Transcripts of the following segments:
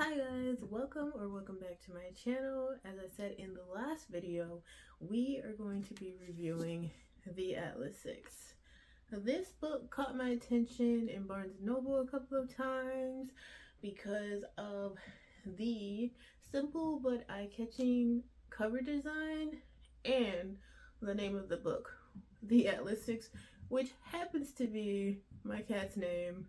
Hi guys, welcome back to my channel. As I said in the last video, we are going to be reviewing The Atlas Six. This book caught my attention in Barnes & Noble a couple of times because of the simple but eye-catching cover design and the name of the book, The Atlas Six, which happens to be my cat's name.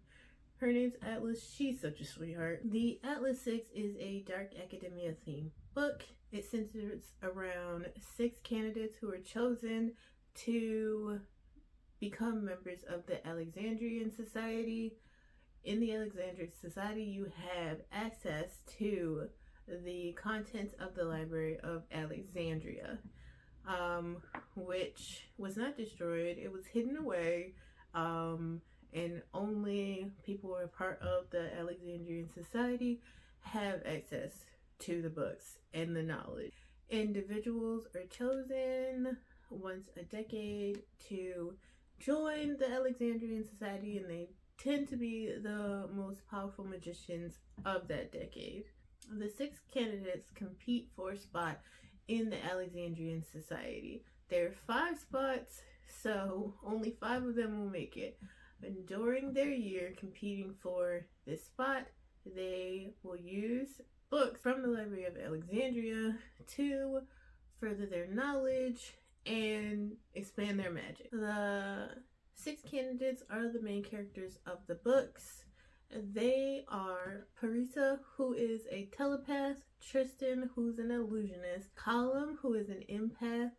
Her name's Atlas. She's such a sweetheart. The Atlas Six is a dark academia themed book. It centers around 6 candidates who are chosen to become members of the Alexandrian Society. In the Alexandrian Society, you have access to the contents of the Library of Alexandria, which was not destroyed. It was hidden away. And only people who are part of the Alexandrian Society have access to the books and the knowledge. Individuals are chosen once a decade to join the Alexandrian Society, and they tend to be the most powerful magicians of that decade. The 6 candidates compete for a spot in the Alexandrian Society. There are 5 spots, so only 5 of them will make it. And during their year competing for this spot, they will use books from the Library of Alexandria to further their knowledge and expand their magic. The 6 candidates are the main characters of the books. They are Parisa, who is a telepath, Tristan, who's an illusionist, Colum, who is an empath,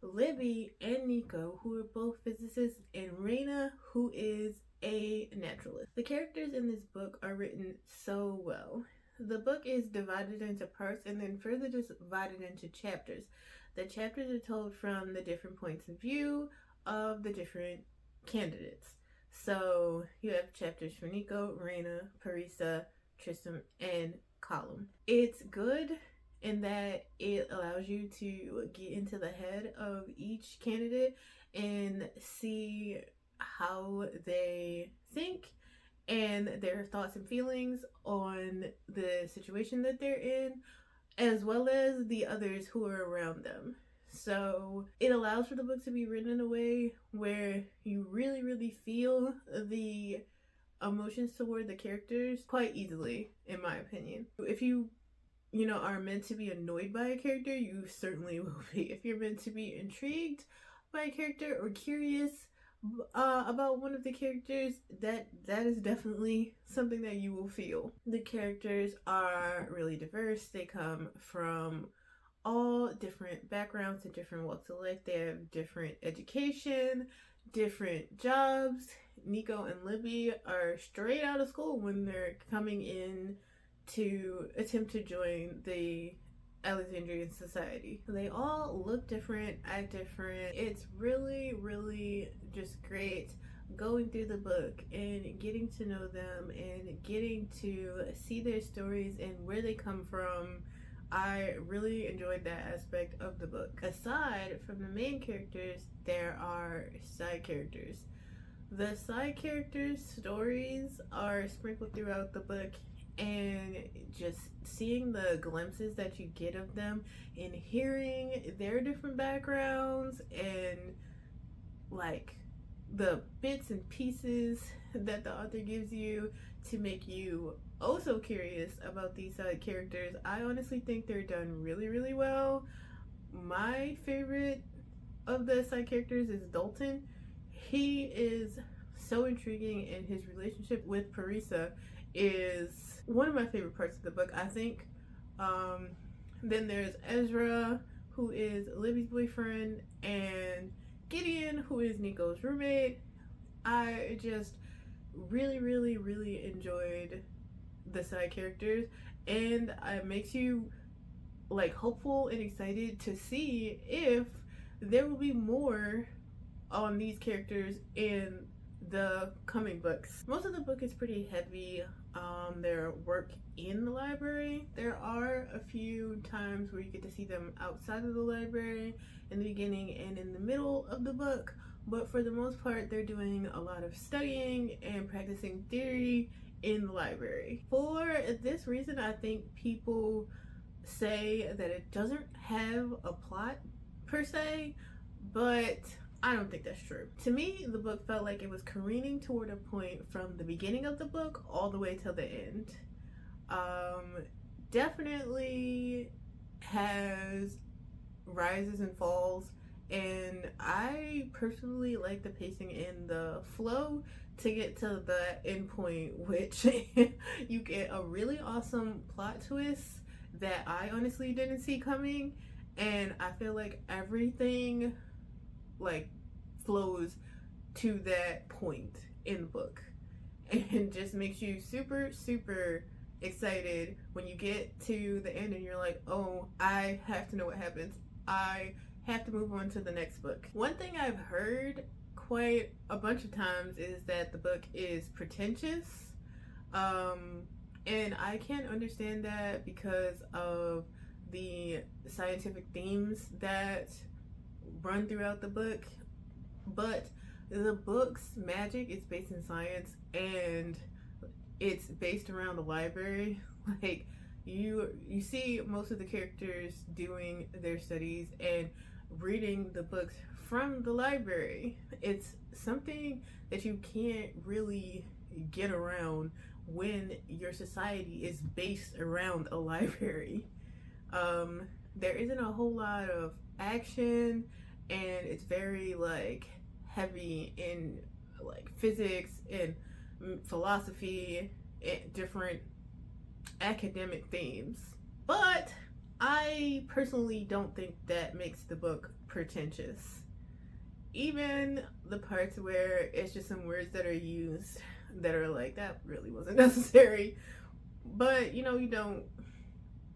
Libby and Nico, who are both physicists, and Raina, who is a naturalist. The characters in this book are written so well. The book is divided into parts and then further divided into chapters. The chapters are told from the different points of view of the different candidates. So you have chapters for Nico, Raina, Parisa, Tristan, and Colum. It's good in that it allows you to get into the head of each candidate and see how they think and their thoughts and feelings on the situation that they're in, as well as the others who are around them. So it allows for the book to be written in a way where you really feel the emotions toward the characters quite easily, in my opinion. If you are meant to be annoyed by a character, you certainly will be. If you're meant to be intrigued by a character or curious about one of the characters, that is definitely something that you will feel. The characters are really diverse. They come from all different backgrounds and different walks of life. They have different education, different jobs. Nico and Libby are straight out of school when they're coming in to attempt to join the Alexandrian Society. They all look different, act different. It's really just great going through the book and getting to know them and getting to see their stories and where they come from. I really enjoyed that aspect of the book. Aside from the main characters, there are side characters. The side characters' stories are sprinkled throughout the book, and just seeing the glimpses that you get of them and hearing their different backgrounds and like the bits and pieces that the author gives you to make you also curious about these side characters, I honestly think they're done really well. My favorite of the side characters is Dalton. He is so intriguing, and his relationship with Parisa is one of my favorite parts of the book, I think. Then there's Ezra, who is Libby's boyfriend, and Gideon, who is Nico's roommate. I just really enjoyed the side characters, and it makes you like hopeful and excited to see if there will be more on these characters in the coming books. Most of the book is pretty heavy their work in the library. There are a few times where you get to see them outside of the library in the beginning and in the middle of the book, but for the most part they're doing a lot of studying and practicing theory in the library. For this reason, I think people say that it doesn't have a plot per se, but I don't think that's true. To me, the book felt like it was careening toward a point from the beginning of the book all the way till the end. Definitely has rises and falls, and I personally like the pacing and the flow to get to the end point, which you get a really awesome plot twist that I honestly didn't see coming, and I feel like everything like flows to that point in the book and just makes you super excited when you get to the end and you're like, oh, I have to know what happens. I have to move on to the next book. One thing I've heard quite a bunch of times is that the book is pretentious, and I can't understand that because of the scientific themes that run throughout the book. But the book's magic is based in science, and it's based around the library. Like, you see most of the characters doing their studies and reading the books from the library. It's something that you can't really get around when your society is based around a library. There isn't a whole lot of action, and it's very like heavy in like physics and philosophy and different academic themes. But I personally don't think that makes the book pretentious. Even the parts where it's just some words that are used that are like, that really wasn't necessary, but you don't,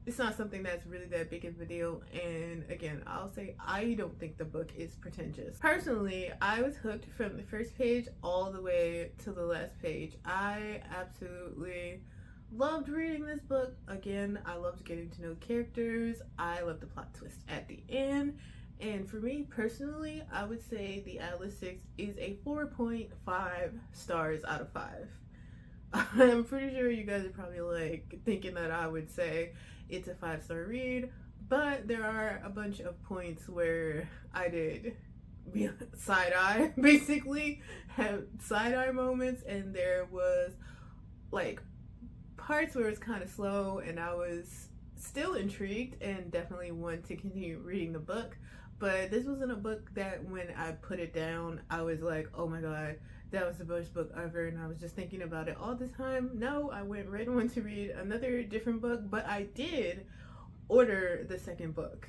it's not something that's really that big of a deal. And again, I'll say I don't think the book is pretentious. Personally, I was hooked from the first page all the way to the last page. I absolutely loved reading this book. Again, I loved getting to know characters. I loved the plot twist at the end. And for me personally, I would say The Atlas Six is a 4.5 stars out of 5. I'm pretty sure you guys are probably like thinking that I would say it's a 5-star read, but there are a bunch of points where I did side eye, basically have side eye moments, and there was like parts where it's kind of slow, and I was still intrigued and definitely want to continue reading the book. But this wasn't a book that when I put it down, I was like, oh my god, that was the best book ever, and I was just thinking about it all the time. No, I went right on to read another different book, but I did order the second book.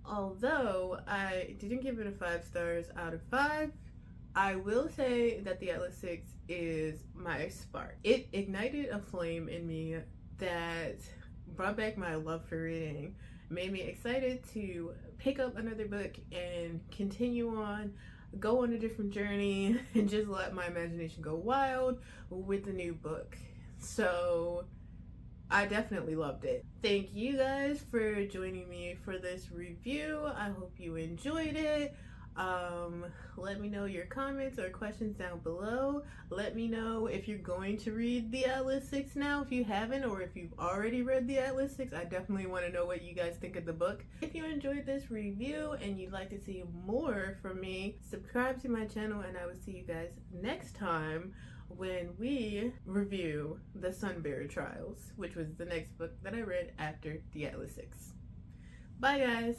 Although I didn't give it a 5 stars out of 5, I will say that The Atlas Six is my spark. It ignited a flame in me that brought back my love for reading, made me excited to pick up another book and continue on, go on a different journey, and just let my imagination go wild with the new book. So I definitely loved it. Thank you guys for joining me for this review. I hope you enjoyed it. Let me know your comments or questions down below. Let me know if you're going to read The Atlas Six now, if you haven't, or if you've already read The Atlas Six. I definitely want to know what you guys think of the book. If you enjoyed this review and you'd like to see more from me, subscribe to my channel, and I will see you guys next time when we review The Sunbearer Trials, which was the next book that I read after The Atlas Six. Bye guys!